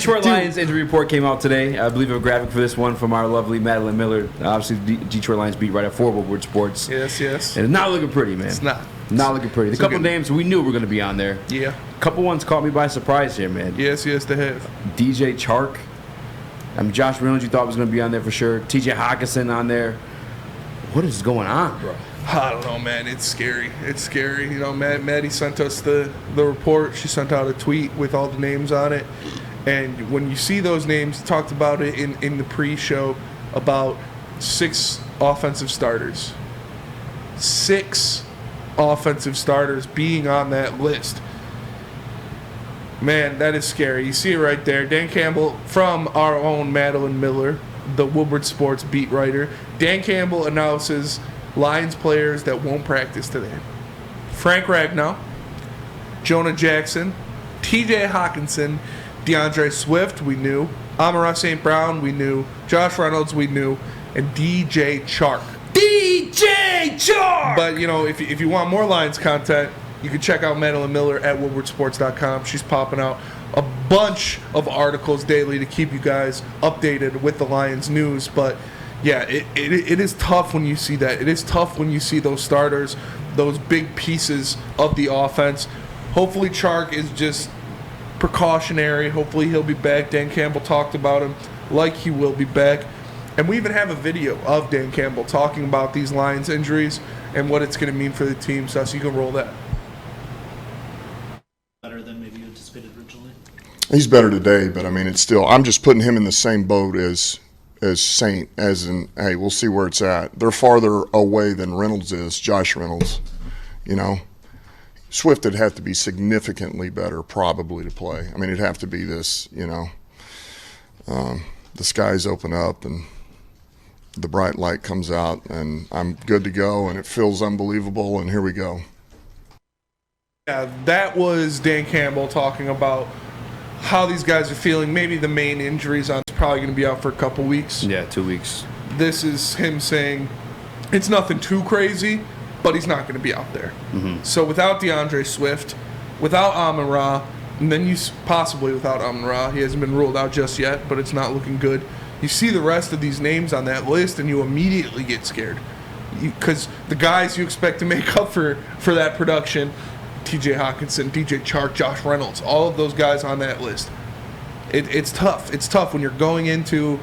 Detroit Lions injury report came out today. I believe a graphic for this one from our lovely Madeline Miller. Obviously, the Detroit Lions beat right at Woodward Sports. Yes. And it's not looking pretty, man. It's not. Not looking pretty. A couple names we knew were going to be on there. Yeah. A couple ones caught me by surprise here, man. Yes, they have. DJ Chark. Josh Reynolds, you thought was going to be on there for sure. TJ Hawkinson on there. What is going on, bro? I don't know, man. It's scary. You know, Maddie sent us the report. She sent out a tweet with all the names on it. And when you see those names, talked about it in the pre-show about 6 offensive starters. 6 offensive starters being on that list. Man, that is scary. You see it right there. Dan Campbell from our own Madeline Miller, the Woodward Sports beat writer. Dan Campbell announces Lions players that won't practice today. Frank Ragnow, Jonah Jackson, TJ Hawkinson, DeAndre Swift, we knew. Amon-Ra St. Brown, we knew. Josh Reynolds, we knew. And DJ Chark. DJ Chark! But, you know, if you want more Lions content, you can check out Madeline Miller at woodwardsports.com. She's popping out a bunch of articles daily to keep you guys updated with the Lions news. But, yeah, it is tough when you see that. It is tough when you see those starters, those big pieces of the offense. Hopefully Chark is just precautionary. Hopefully he'll be back. Dan Campbell talked about him like he will be back. And we even have a video of Dan Campbell talking about these Lions injuries and what it's going to mean for the team. So you can roll that. Better than maybe you anticipated originally? He's better today, but I mean, it's still, I'm just putting him in the same boat as Saint, as in, hey, we'll see where it's at. They're farther away than Reynolds is, Josh Reynolds, you know. Swift would have to be significantly better probably to play. I mean, it'd have to be this, you know, the skies open up and the bright light comes out and I'm good to go and it feels unbelievable and here we go. Yeah, that was Dan Campbell talking about how these guys are feeling. Maybe the main injuries on is probably going to be out for a couple weeks. Yeah, 2 weeks. This is him saying it's nothing too crazy, but he's not going to be out there. Mm-hmm. So without DeAndre Swift, without Amon-Ra, and then you possibly without Amon-Ra, he hasn't been ruled out just yet, but it's not looking good. You see the rest of these names on that list, and you immediately get scared because the guys you expect to make up for that production, TJ Hawkinson, DJ Chark, Josh Reynolds, all of those guys on that list. It's tough. It's tough when you're going into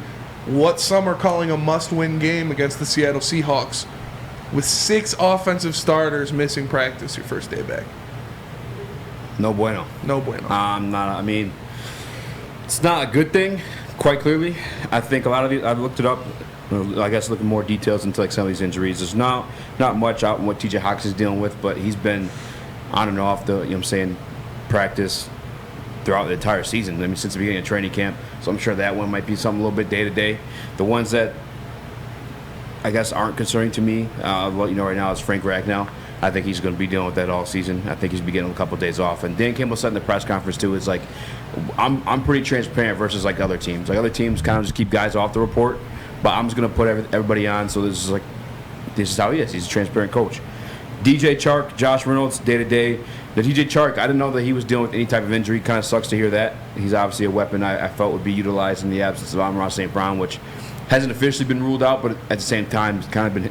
what some are calling a must-win game against the Seattle Seahawks with 6 offensive starters missing practice your first day back. No bueno. No bueno. I mean, it's not a good thing, quite clearly. I think a lot of these, I've looked it up, I guess looking more details into like some of these injuries. There's not much out in what TJ Hawkinson's dealing with, but he's been on and off the, you know what I'm saying, practice throughout the entire season. I mean, since the beginning of training camp. So I'm sure that one might be something a little bit day to day. The ones that I guess aren't concerning to me, right now is Frank Ragnow. I think he's going to be dealing with that all season. I think he's be getting a couple of days off. And Dan Campbell said in the press conference too, it's like I'm pretty transparent versus like other teams. Like other teams kind of just keep guys off the report, but I'm just going to put everybody on. So this is how he is. He's a transparent coach. DJ Chark, Josh Reynolds, day to day. The DJ Chark, I didn't know that he was dealing with any type of injury. Kind of sucks to hear that. He's obviously a weapon I felt would be utilized in the absence of Amon-Ra St. Brown, which hasn't officially been ruled out, but at the same time, it's kind of been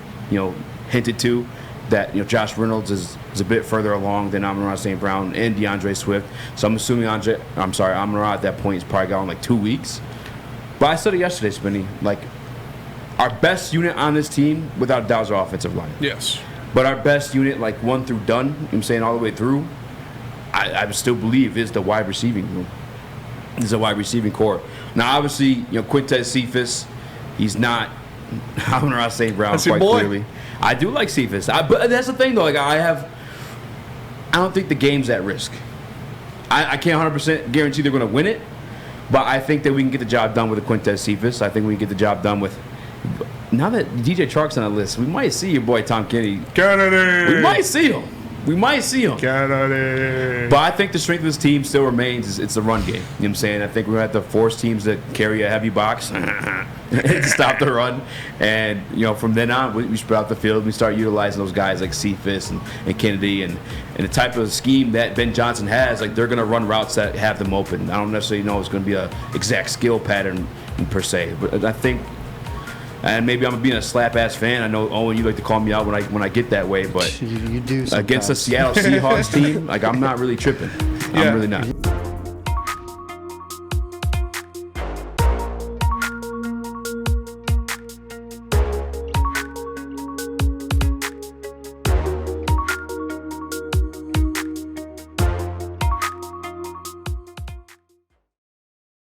hinted to that Josh Reynolds is a bit further along than Amon-Ra St. Brown and DeAndre Swift. So I'm assuming Amon-Ra at that point is probably gone like 2 weeks. But I said it yesterday, Spinny. Like our best unit on this team, without a doubt, is our offensive line. Yes. But our best unit, like 1 through done, you know what I'm saying, all the way through, I still believe is the wide receiving room. Is the wide receiving core. Now, obviously, Quintez Cephas, he's not Amon-Ra St. Brown quite clearly. I do like Cephas. But that's the thing, though. Like I don't think the game's at risk. I can't 100% guarantee they're going to win it, but I think that we can get the job done with the Quintez Cephas. I think we can get the job done with. Now that DJ Chark's on the list, we might see your boy Tom Kennedy. Kennedy! We might see him. We might see him. Got it. But I think the strength of this team still remains it's the run game. You know what I'm saying? I think we're going to have to force teams to carry a heavy box to stop the run. And, from then on, we spread out the field. We start utilizing those guys like Cephas and Kennedy and the type of scheme that Ben Johnson has. Like, they're going to run routes that have them open. I don't necessarily know it's going to be a exact skill pattern per se. But I think, and maybe I'm being a slap-ass fan. I know, Owen, you like to call me out when I get that way. But you do sometimes. against the Seattle Seahawks team, like, I'm not really tripping. I'm really not.